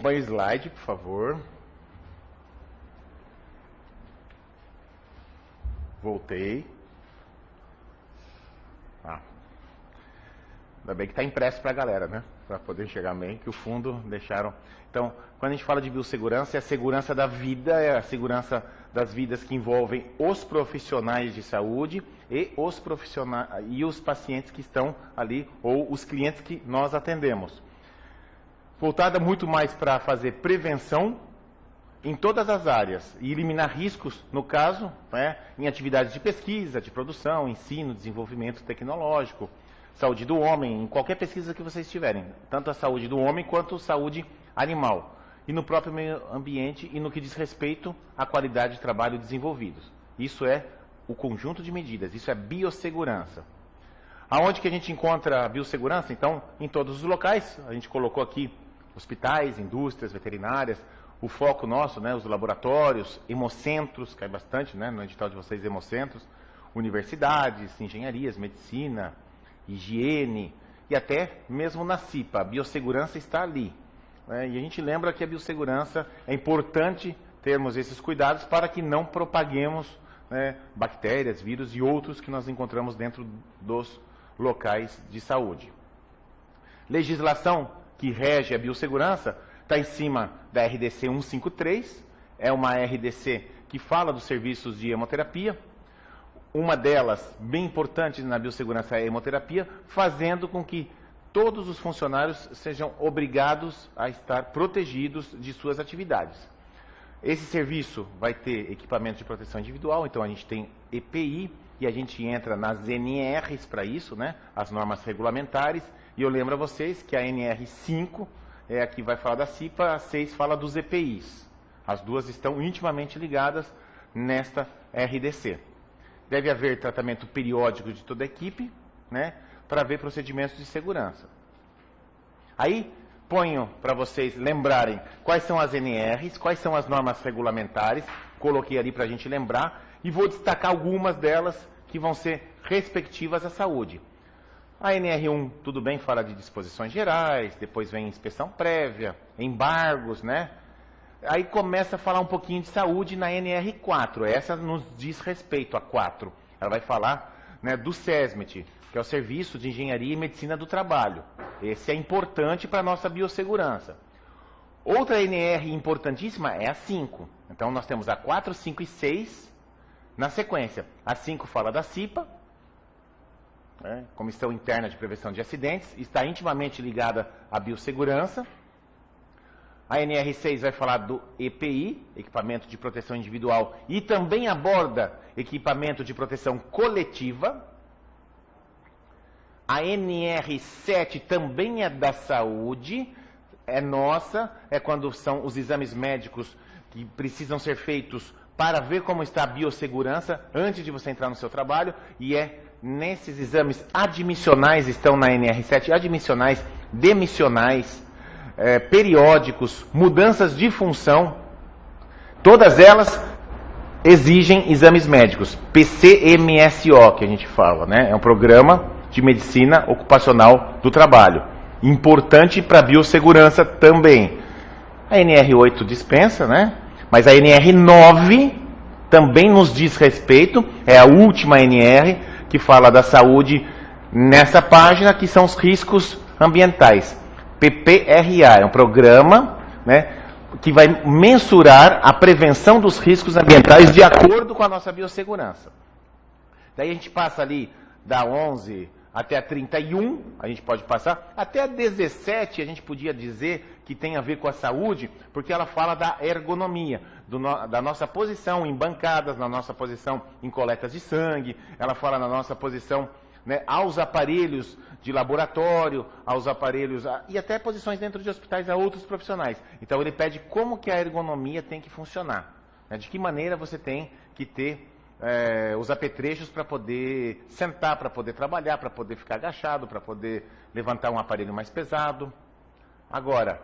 Acompanhe o slide, por favor. Voltei. Ainda bem que está impresso para a galera, né? Para poder enxergar bem, que o fundo deixaram. Então, quando a gente fala de biossegurança, é a segurança da vida, é a segurança das vidas que envolvem os profissionais de saúde e os profissionais e os pacientes que estão ali, ou os clientes que nós atendemos. Voltada muito mais para fazer prevenção em todas as áreas e eliminar riscos, no caso, né, em atividades de pesquisa, de produção, ensino, desenvolvimento tecnológico, saúde do homem, em qualquer pesquisa que vocês tiverem, tanto a saúde do homem quanto a saúde animal, e no próprio meio ambiente e no que diz respeito à qualidade de trabalho desenvolvidos. Isso é o conjunto de medidas, isso é biossegurança. Aonde que a gente encontra a biossegurança? Então, em todos os locais, a gente colocou aqui hospitais, indústrias, veterinárias, o foco nosso, né, os laboratórios, hemocentros, cai bastante, né, no edital de vocês, hemocentros, universidades, engenharias, medicina, higiene, e até mesmo na CIPA, a biossegurança está ali. Né, e a gente lembra que a biossegurança é importante termos esses cuidados para que não propaguemos, né, bactérias, vírus e outros que nós encontramos dentro dos locais de saúde. Legislação que rege a biossegurança está em cima da RDC 153, é uma RDC que fala dos serviços de hemoterapia. Uma delas, bem importante na biossegurança, é a hemoterapia, fazendo com que todos os funcionários sejam obrigados a estar protegidos de suas atividades. Esse serviço vai ter equipamento de proteção individual, então a gente tem EPI e a gente entra nas NRs para isso, né, as normas regulamentares, e eu lembro a vocês que a NR5 é a que vai falar da CIPA, a 6 fala dos EPIs. As duas estão intimamente ligadas nesta RDC. Deve haver tratamento periódico de toda a equipe, né, para ver procedimentos de segurança. Aí, ponho para vocês lembrarem quais são as NRs, quais são as normas regulamentares, coloquei ali para a gente lembrar, e vou destacar algumas delas que vão ser respectivas à saúde. A NR1, tudo bem, fala de disposições gerais, depois vem inspeção prévia, embargos, né? Aí começa a falar um pouquinho de saúde na NR4, essa nos diz respeito a 4. Ela vai falar, né, do SESMET, que é o Serviço de Engenharia e Medicina do Trabalho. Esse é importante para a nossa biossegurança. Outra NR importantíssima é a 5. Então nós temos a 4, 5 e 6 na sequência. A 5 fala da CIPA, né, Comissão Interna de Prevenção de Acidentes, está intimamente ligada à biossegurança. A NR6 vai falar do EPI, Equipamento de Proteção Individual, e também aborda equipamento de proteção coletiva. A NR7 também é da saúde, é nossa, é quando são os exames médicos que precisam ser feitos para ver como está a biossegurança antes de você entrar no seu trabalho, e é nesses exames admissionais, estão na NR7, admissionais, demissionais, periódicos, mudanças de função, todas elas exigem exames médicos, PCMSO, que a gente fala, né? É um programa de medicina ocupacional do trabalho, importante para a biossegurança também. A NR8 dispensa, né? Mas a NR9 também nos diz respeito, é a última NR que fala da saúde nessa página, que são os riscos ambientais. PPRA, é um programa, né, que vai mensurar a prevenção dos riscos ambientais de acordo com a nossa biossegurança. Daí a gente passa ali da 11 até a 31, a gente pode passar, até a 17 a gente podia dizer que tem a ver com a saúde, porque ela fala da ergonomia, da nossa posição em bancadas, na nossa posição em coletas de sangue, ela fala na nossa posição, né, aos aparelhos de laboratório, aos aparelhos, e até posições dentro de hospitais a outros profissionais. Então ele pede como que a ergonomia tem que funcionar, né, de que maneira você tem que ter os apetrechos para poder sentar, para poder trabalhar, para poder ficar agachado, para poder levantar um aparelho mais pesado. Agora,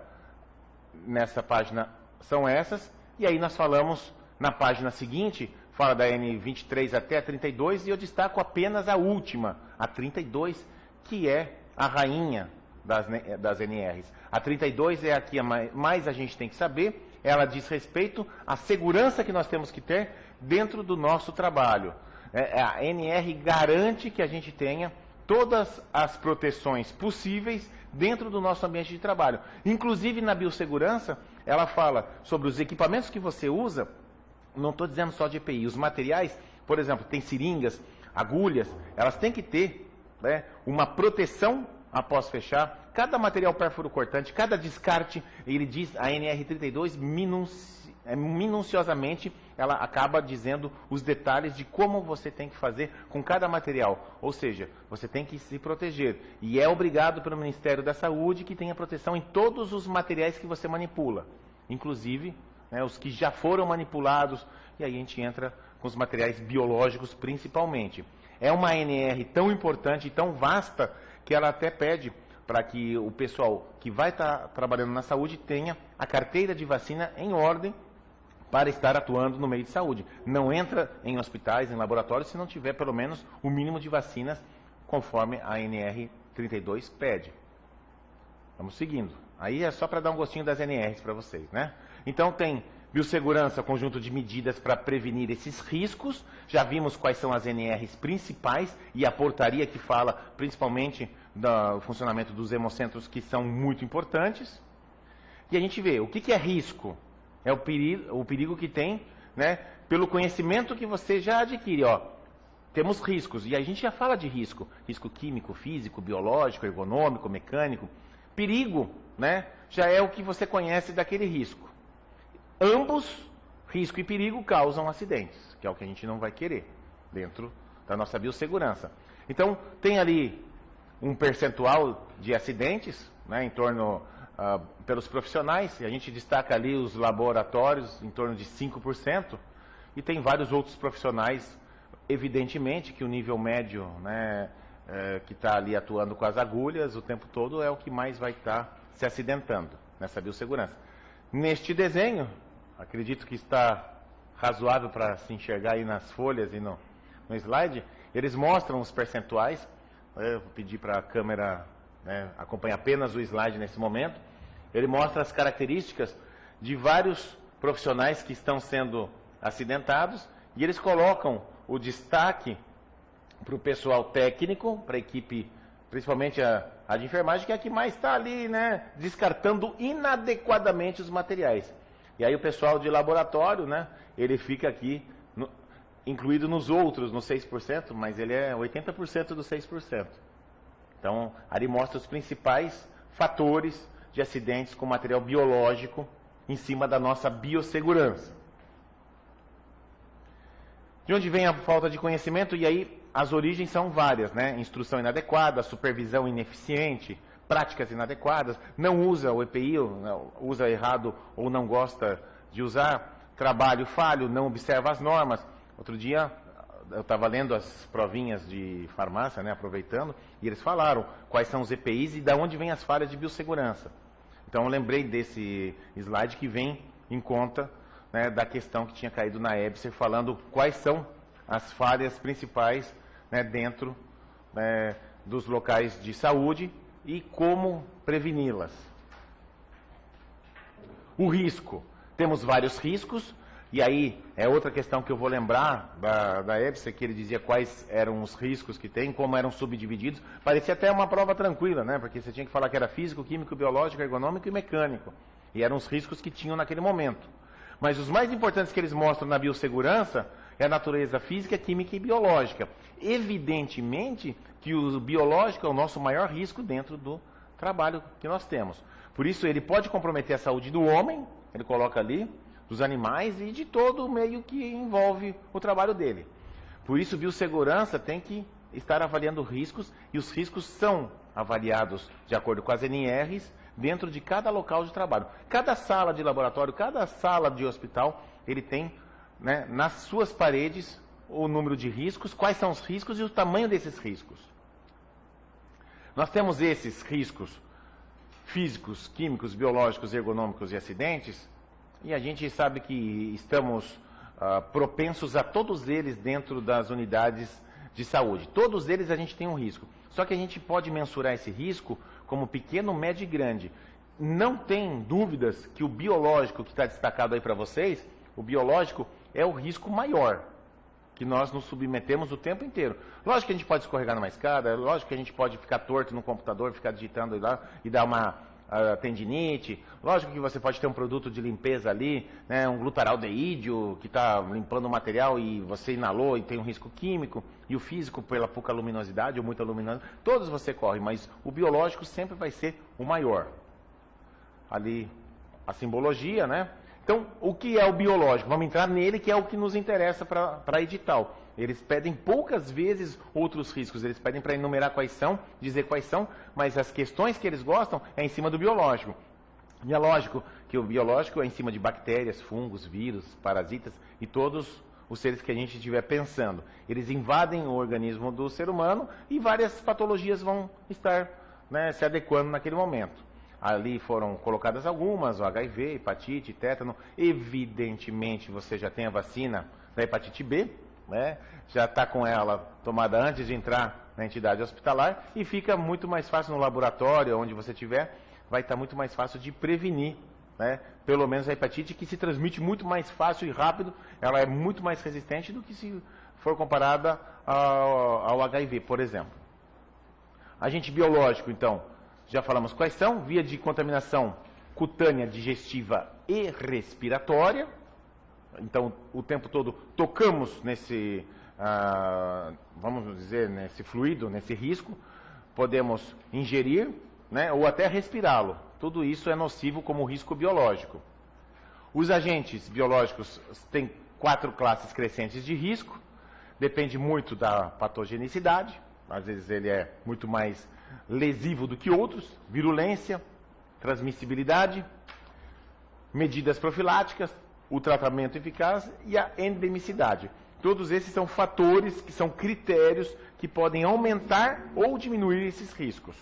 nessa página são essas, e aí nós falamos na página seguinte, fala da N23 até a 32, e eu destaco apenas a última, a 32, que é a rainha das NRs. A 32 é a que mais a gente tem que saber, ela diz respeito à segurança que nós temos que ter dentro do nosso trabalho. A NR garante que a gente tenha todas as proteções possíveis dentro do nosso ambiente de trabalho. Inclusive na biossegurança, ela fala sobre os equipamentos que você usa, não estou dizendo só de EPI, os materiais, por exemplo, tem seringas, agulhas, elas têm que ter, né, uma proteção após fechar. Cada material perfuro-cortante, cada descarte, ele diz, a NR32 minuciosamente, ela acaba dizendo os detalhes de como você tem que fazer com cada material. Ou seja, você tem que se proteger. E é obrigado pelo Ministério da Saúde que tenha proteção em todos os materiais que você manipula. Inclusive, né, os que já foram manipulados, e aí a gente entra com os materiais biológicos principalmente. É uma NR tão importante e tão vasta que ela até pede para que o pessoal que vai estar trabalhando na saúde tenha a carteira de vacina em ordem para estar atuando no meio de saúde. Não entra em hospitais, em laboratórios, se não tiver pelo menos o mínimo de vacinas conforme a NR32 pede. Vamos seguindo. Aí é só para dar um gostinho das NRs para vocês, né? Então tem biossegurança, conjunto de medidas para prevenir esses riscos. Já vimos quais são as NRs principais e a portaria que fala principalmente do funcionamento dos hemocentros, que são muito importantes. E a gente vê o que é risco. É o perigo que tem, né, pelo conhecimento que você já adquire. Ó, temos riscos, e a gente já fala de risco. Risco químico, físico, biológico, ergonômico, mecânico. Perigo, né, já é o que você conhece daquele risco. Ambos, risco e perigo, causam acidentes, que é o que a gente não vai querer dentro da nossa biossegurança. Então, tem ali um percentual de acidentes, né, em torno, pelos profissionais, e a gente destaca ali os laboratórios, em torno de 5%, e tem vários outros profissionais, evidentemente, que o nível médio, né, que está ali atuando com as agulhas o tempo todo, é o que mais vai estar se acidentando nessa biossegurança. Neste desenho, acredito que está razoável para se enxergar aí nas folhas e no slide, eles mostram os percentuais. Eu vou pedir para a câmera, né, acompanhar apenas o slide nesse momento. Ele mostra as características de vários profissionais que estão sendo acidentados e eles colocam o destaque para o pessoal técnico, para a equipe, principalmente a de enfermagem, que é a que mais está ali, né, descartando inadequadamente os materiais. E aí o pessoal de laboratório, né, ele fica aqui, incluído nos outros, nos 6%, mas ele é 80% dos 6%. Então, ali mostra os principais fatores de acidentes com material biológico em cima da nossa biossegurança. De onde vem a falta de conhecimento? E aí as origens são várias, né? Instrução inadequada, supervisão ineficiente, práticas inadequadas, não usa o EPI, usa errado ou não gosta de usar, trabalho falho, não observa as normas. Outro dia eu estava lendo as provinhas de farmácia, né, aproveitando, e eles falaram quais são os EPIs e de onde vêm as falhas de biossegurança. Então eu lembrei desse slide que vem em conta, né, da questão que tinha caído na EBSER, falando quais são as falhas principais, né, dentro, né, dos locais de saúde e como preveni-las. O risco. Temos vários riscos, e aí é outra questão que eu vou lembrar da EBSER, que ele dizia quais eram os riscos que tem, como eram subdivididos. Parecia até uma prova tranquila, né? Porque você tinha que falar que era físico, químico, biológico, ergonômico e mecânico. E eram os riscos que tinham naquele momento. Mas os mais importantes que eles mostram na biossegurança é a natureza física, química e biológica. Evidentemente que o biológico é o nosso maior risco dentro do trabalho que nós temos. Por isso ele pode comprometer a saúde do homem, ele coloca ali, dos animais e de todo o meio que envolve o trabalho dele. Por isso biossegurança tem que estar avaliando riscos, e os riscos são avaliados de acordo com as NRs dentro de cada local de trabalho. Cada sala de laboratório, cada sala de hospital, ele tem, né, nas suas paredes o número de riscos, quais são os riscos e o tamanho desses riscos. Nós temos esses riscos físicos, químicos, biológicos, ergonômicos e acidentes, e a gente sabe que estamos propensos a todos eles dentro das unidades de saúde. Todos eles a gente tem um risco. Só que a gente pode mensurar esse risco como pequeno, médio e grande. Não tem dúvidas que o biológico que está destacado aí para vocês, o biológico é o risco maior, que nós nos submetemos o tempo inteiro. Lógico que a gente pode escorregar numa escada, lógico que a gente pode ficar torto no computador, ficar digitando lá e dar uma tendinite, lógico que você pode ter um produto de limpeza ali, né, um glutaraldeídio que está limpando o material e você inalou e tem um risco químico, e o físico pela pouca luminosidade ou muita luminosidade, todos você corre, mas o biológico sempre vai ser o maior. Ali a simbologia, né? Então, o que é o biológico? Vamos entrar nele, que é o que nos interessa para a edital. Eles pedem poucas vezes outros riscos, eles pedem para enumerar quais são, dizer quais são, mas as questões que eles gostam é em cima do biológico. E é lógico que o biológico é em cima de bactérias, fungos, vírus, parasitas e todos os seres que a gente estiver pensando. Eles invadem o organismo do ser humano e várias patologias vão estar, né, se adequando naquele momento. Ali foram colocadas algumas, o HIV, hepatite, tétano. Evidentemente, você já tem a vacina da hepatite B, né? Já está com ela tomada antes de entrar na entidade hospitalar e fica muito mais fácil no laboratório, onde você estiver, vai estar muito mais fácil de prevenir, né? Pelo menos a hepatite, que se transmite muito mais fácil e rápido, ela é muito mais resistente do que se for comparada ao HIV, por exemplo. Agente biológico, então, já falamos quais são: via de contaminação cutânea, digestiva e respiratória. Então, o tempo todo tocamos nesse, vamos dizer, nesse fluido, nesse risco. Podemos ingerir, né, ou até respirá-lo. Tudo isso é nocivo como risco biológico. Os agentes biológicos têm 4 classes crescentes de risco. Depende muito da patogenicidade. Às vezes ele é muito mais lesivo do que outros. Virulência, transmissibilidade, medidas profiláticas, o tratamento eficaz e a endemicidade. Todos esses são fatores, que são critérios que podem aumentar ou diminuir esses riscos.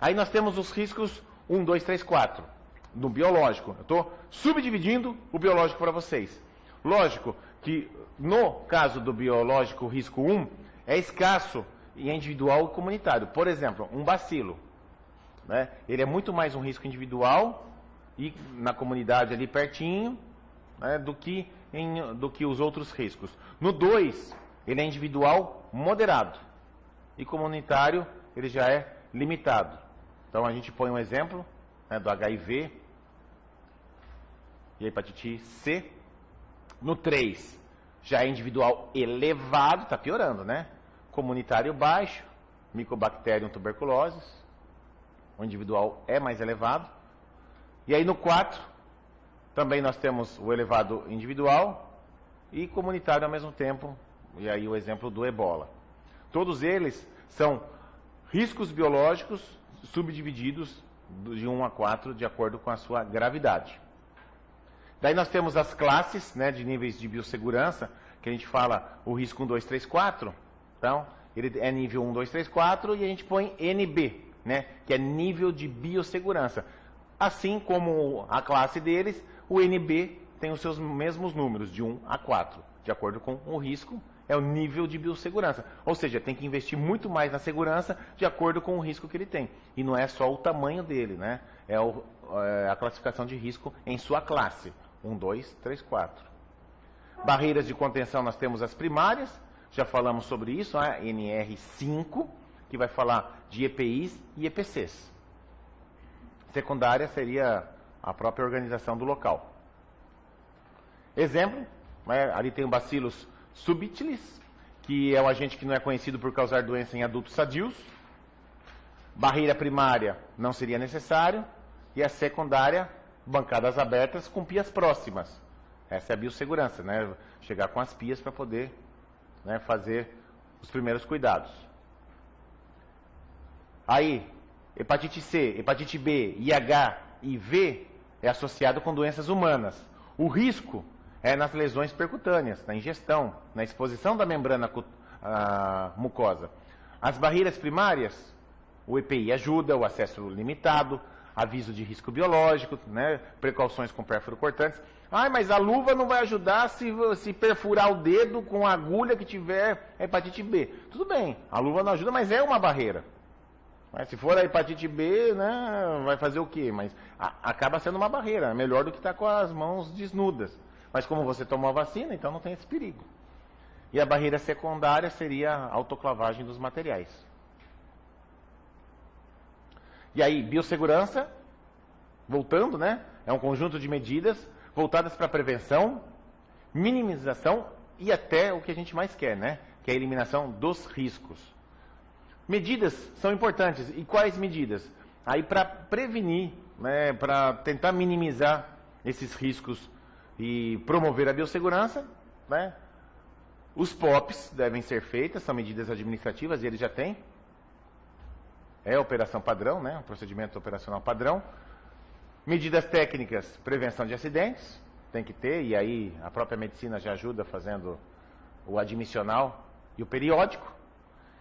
Aí nós temos os riscos 1, 2, 3, 4, no biológico. Eu estou subdividindo o biológico para vocês. Lógico que no caso do biológico, o risco 1 é escasso e é individual e comunitário. Por exemplo, um bacilo, né? Ele é muito mais um risco individual e na comunidade ali pertinho, né, do que os outros riscos. No 2, ele é individual moderado e comunitário ele já é limitado. Então a gente põe um exemplo, né, do HIV e hepatite C. No 3, já é individual elevado, está piorando, né? Comunitário baixo, Mycobacterium tuberculosis, o individual é mais elevado. E aí no 4, também nós temos o elevado individual e comunitário ao mesmo tempo, e aí o exemplo do ebola. Todos eles são riscos biológicos subdivididos de 1 a 4, de acordo com a sua gravidade. Daí nós temos as classes, né, de níveis de biossegurança, que a gente fala o risco 1, 2, 3, 4. Então, ele é nível 1, 2, 3, 4 e a gente põe NB, né, que é nível de biossegurança. Assim como a classe deles, o NB tem os seus mesmos números, de 1 a 4. De acordo com o risco, é o nível de biossegurança. Ou seja, tem que investir muito mais na segurança de acordo com o risco que ele tem. E não é só o tamanho dele, né? É a classificação de risco em sua classe. 1, 2, 3, 4. Barreiras de contenção, nós temos as primárias. Já falamos sobre isso, a NR5, que vai falar de EPIs e EPCs. Secundária seria a própria organização do local. Exemplo, né, ali tem o Bacillus subtilis, que é um agente que não é conhecido por causar doença em adultos sadios. Barreira primária não seria necessário. E a secundária, bancadas abertas com pias próximas. Essa é a biossegurança, né? Chegar com as pias para poder, né, fazer os primeiros cuidados. Aí, hepatite C, hepatite B, IH e V é associado com doenças humanas. O risco é nas lesões percutâneas, na ingestão, na exposição da membrana mucosa. As barreiras primárias, o EPI ajuda, o acesso limitado, aviso de risco biológico, né, precauções com pérfuro cortantes. Ah, mas a luva não vai ajudar se perfurar o dedo com a agulha que tiver hepatite B. Tudo bem, a luva não ajuda, mas é uma barreira. Mas se for a hepatite B, né, vai fazer o quê? Mas acaba sendo uma barreira, melhor do que estar com as mãos desnudas. Mas como você tomou a vacina, então não tem esse perigo. E a barreira secundária seria a autoclavagem dos materiais. E aí, biossegurança, voltando, né? É um conjunto de medidas voltadas para a prevenção, minimização e até o que a gente mais quer, né? Que é a eliminação dos riscos. Medidas são importantes. E quais medidas? Aí para prevenir, né? Para tentar minimizar esses riscos e promover a biossegurança, né? Os POPs devem ser feitas, são medidas administrativas e eles já têm. É a operação padrão, né? Um procedimento operacional padrão. Medidas técnicas, prevenção de acidentes, tem que ter, e aí a própria medicina já ajuda fazendo o admissional e o periódico.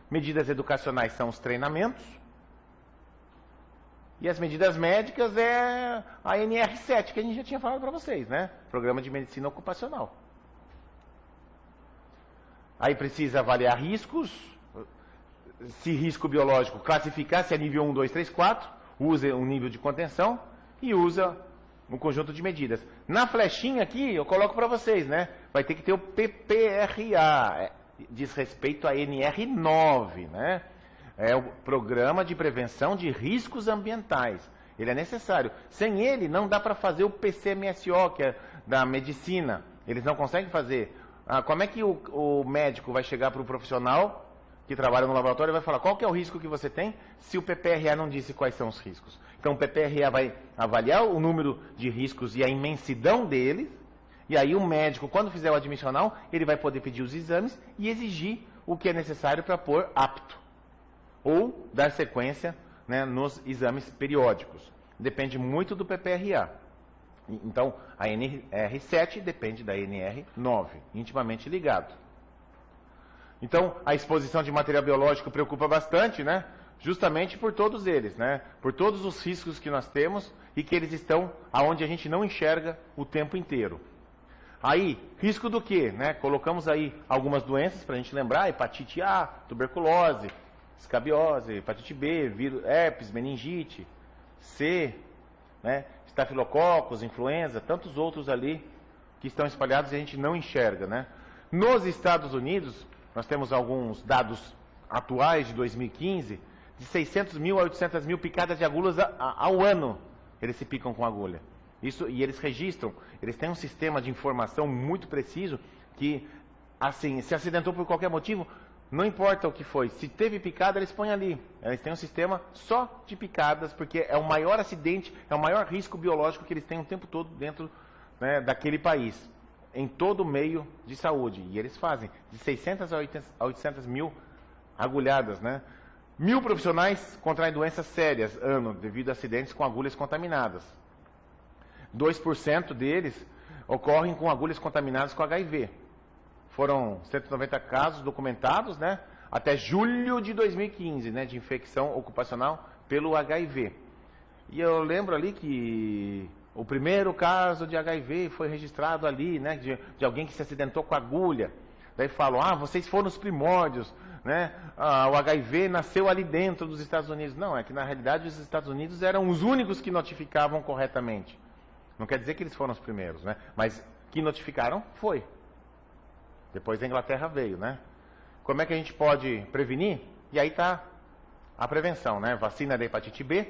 Medidas educacionais são os treinamentos. E as medidas médicas é a NR7, que a gente já tinha falado para vocês, né? Programa de Medicina Ocupacional. Aí precisa avaliar riscos, se risco biológico, classificar se é nível 1, 2, 3, 4, usa um nível de contenção e usa um conjunto de medidas. Na flechinha aqui, eu coloco para vocês, né? Vai ter que ter o PPRA, diz respeito à NR9, né? É o Programa de Prevenção de Riscos Ambientais. Ele é necessário. Sem ele, não dá para fazer o PCMSO, que é da medicina. Eles não conseguem fazer. Como é que o médico vai chegar para o profissional que trabalha no laboratório e vai falar qual que é o risco que você tem se o PPRA não disse quais são os riscos? Então o PPRA vai avaliar o número de riscos e a imensidão deles, e aí o médico, quando fizer o admissional, ele vai poder pedir os exames e exigir o que é necessário para pôr apto, ou dar sequência, né, nos exames periódicos. Depende muito do PPRA. Então, a NR7 depende da NR9, intimamente ligado. Então, a exposição de material biológico preocupa bastante, né? Justamente por todos eles, né? Por todos os riscos que nós temos e que eles estão aonde a gente não enxerga o tempo inteiro. Aí, risco do quê? Né? Colocamos aí algumas doenças para a gente lembrar: hepatite A, tuberculose, escabiose, hepatite B, vírus, herpes, meningite, C, né? Estafilococcus, influenza, tantos outros ali que estão espalhados e a gente não enxerga, né? Nos Estados Unidos, nós temos alguns dados atuais de 2015, de 600 mil a 800 mil picadas de agulhas ao ano, eles se picam com agulha. Isso, e eles registram, eles têm um sistema de informação muito preciso que, assim, se acidentou por qualquer motivo, não importa o que foi, se teve picada, eles põem ali. Eles têm um sistema só de picadas, porque é o maior acidente, é o maior risco biológico que eles têm o tempo todo dentro, né, daquele país, em todo o meio de saúde. E eles fazem de 600 a 800 mil agulhadas, né? 1.000 profissionais contraem doenças sérias ano, devido a acidentes com agulhas contaminadas. 2% deles ocorrem com agulhas contaminadas com HIV. Foram 190 casos documentados, né, até julho de 2015, né, de infecção ocupacional pelo HIV. E eu lembro ali que o primeiro caso de HIV foi registrado ali, né, de alguém que se acidentou com agulha. Daí falam, vocês foram os primórdios, né, o HIV nasceu ali dentro dos Estados Unidos. Não, é que na realidade os Estados Unidos eram os únicos que notificavam corretamente. Não quer dizer que eles foram os primeiros, né, mas que notificaram foi. Depois a Inglaterra veio, né? Como é que a gente pode prevenir? E aí está a prevenção, né? Vacina da hepatite B,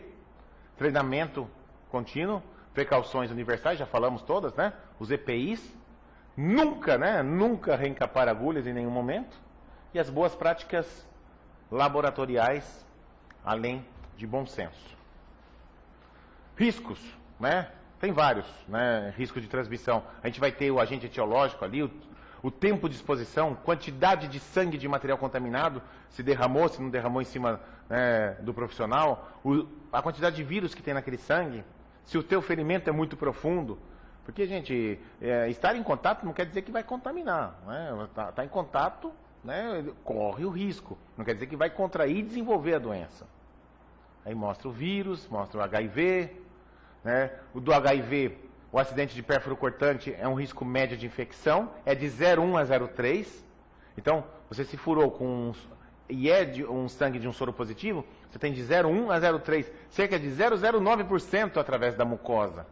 treinamento contínuo, precauções universais, já falamos todas, né? Os EPIs, nunca, né? Nunca reencapar agulhas em nenhum momento. E as boas práticas laboratoriais, além de bom senso. Riscos, né? Tem vários, né? Risco de transmissão. A gente vai ter o agente etiológico ali, o tempo de exposição, quantidade de sangue de material contaminado, se derramou, se não derramou em cima, né, do profissional, a quantidade de vírus que tem naquele sangue, se o teu ferimento é muito profundo, porque, gente, estar em contato não quer dizer que vai contaminar, né? Tá em contato, né, corre o risco, não quer dizer que vai contrair e desenvolver a doença. Aí mostra o vírus, mostra o HIV, né, o do HIV... O acidente de pérfuro cortante é um risco médio de infecção, é de 0,1 a 0,3. Então, você se furou com e é de um sangue de um soro positivo, você tem de 0,1 a 0,3, cerca de 0,09% através da mucosa.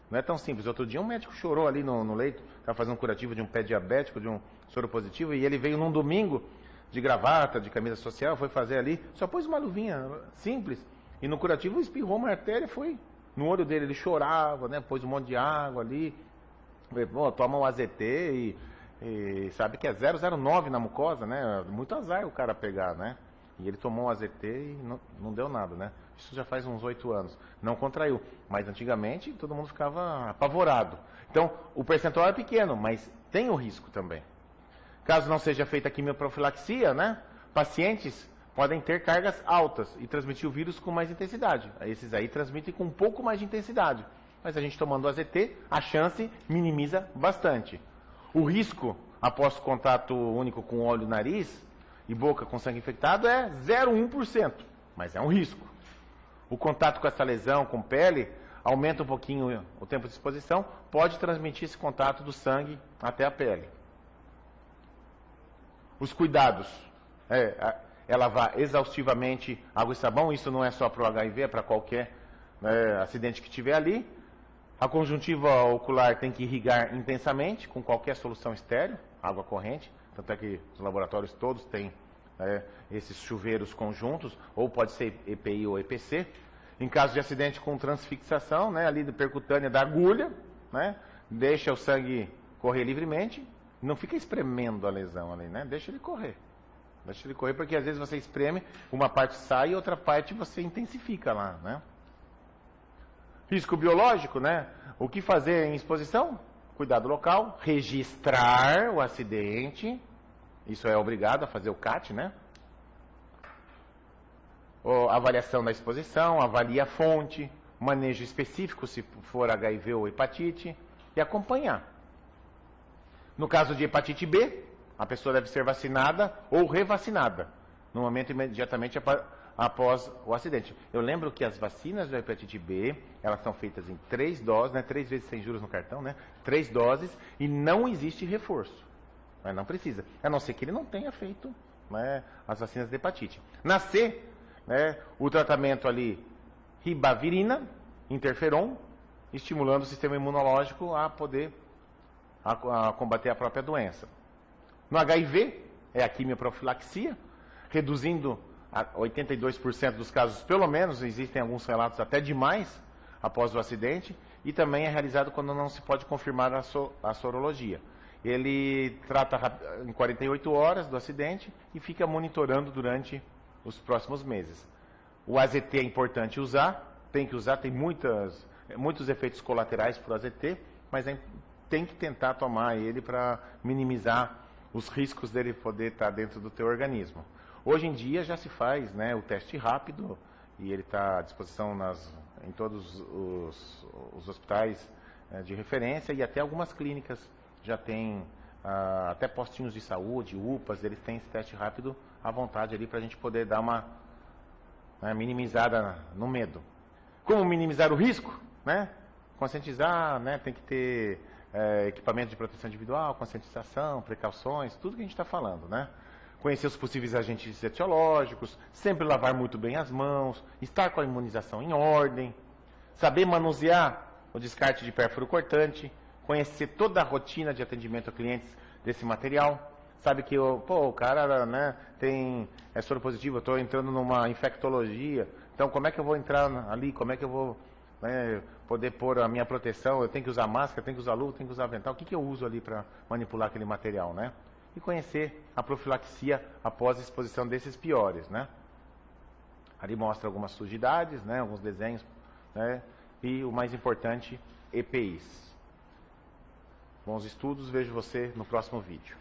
Não é tão simples. Outro dia um médico chorou ali no leito, estava fazendo um curativo de um pé diabético, de um soro positivo, e ele veio num domingo de gravata, de camisa social, foi fazer ali, só pôs uma luvinha simples, e no curativo espirrou uma artéria, foi no olho dele, ele chorava, né? Pôs um monte de água ali, pô, toma um AZT e sabe que é 0,09 na mucosa, né? Muito azar o cara pegar, né? E ele tomou um AZT e não deu nada, né? Isso já faz uns 8 anos. Não contraiu. Mas antigamente todo mundo ficava apavorado. Então, o percentual é pequeno, mas tem o risco também. Caso não seja feita a quimioprofilaxia, né? Pacientes podem ter cargas altas e transmitir o vírus com mais intensidade. Esses aí transmitem com um pouco mais de intensidade. Mas a gente tomando o AZT, a chance minimiza bastante. O risco após contato único com olho, nariz e boca com sangue infectado é 0,1%, mas é um risco. O contato com essa lesão, com pele, aumenta um pouquinho o tempo de exposição, pode transmitir esse contato do sangue até a pele. Os cuidados é lavar exaustivamente água e sabão, isso não é só para o HIV, é para qualquer acidente que tiver ali. A conjuntiva ocular tem que irrigar intensamente, com qualquer solução estéril, água corrente, tanto é que os laboratórios todos têm esses chuveiros conjuntos, ou pode ser EPI ou EPC. Em caso de acidente com transfixação, né, ali de percutânea da agulha, né, deixa o sangue correr livremente, não fica espremendo a lesão ali, né, deixa ele correr. Deixa ele correr, porque às vezes você espreme, uma parte sai e outra parte você intensifica lá, né. Risco biológico, né, o que fazer em exposição? Cuidado local, registrar o acidente, isso é obrigado a fazer o CAT, né? Avaliação da exposição, avalia a fonte, manejo específico se for HIV ou hepatite e acompanhar. No caso de hepatite B, a pessoa deve ser vacinada ou revacinada no momento imediatamente após o acidente. Eu lembro que as vacinas da hepatite B, elas são feitas em 3 doses, né? 3 vezes sem juros no cartão, né? 3 doses e não existe reforço. Mas não precisa, a não ser que ele não tenha feito, né, as vacinas de hepatite. Na C, né, o tratamento ali, ribavirina, interferon, estimulando o sistema imunológico a poder combater a própria doença. No HIV, é a quimioprofilaxia, reduzindo a 82% dos casos, pelo menos, existem alguns relatos até demais, após o acidente, e também é realizado quando não se pode confirmar a sorologia. Ele trata em 48 horas do acidente e fica monitorando durante os próximos meses. O AZT é importante usar, tem que usar, tem muitos efeitos colaterais para o AZT, mas tem que tentar tomar ele para minimizar os riscos dele poder estar dentro do teu organismo. Hoje em dia já se faz, né, o teste rápido e ele está à disposição em todos os hospitais de referência e até algumas clínicas já tem, até postinhos de saúde, UPAs, eles têm esse teste rápido à vontade ali para a gente poder dar uma minimizada no medo. Como minimizar o risco? Né? Conscientizar, né? Tem que ter equipamento de proteção individual, conscientização, precauções, tudo que a gente está falando, né? Conhecer os possíveis agentes etiológicos, sempre lavar muito bem as mãos, estar com a imunização em ordem, saber manusear o descarte de pérfuro cortante, conhecer toda a rotina de atendimento a clientes desse material. Sabe que o cara, né, é soro positivo, eu estou entrando numa infectologia, então como é que eu vou entrar ali, como é que eu vou poder pôr a minha proteção, eu tenho que usar máscara, tenho que usar luva, tenho que usar avental, o que eu uso ali para manipular aquele material, né? E conhecer a profilaxia após a exposição desses piores, né? Ali mostra algumas sujidades, né, alguns desenhos, né, e o mais importante, EPIs. Bons estudos, vejo você no próximo vídeo.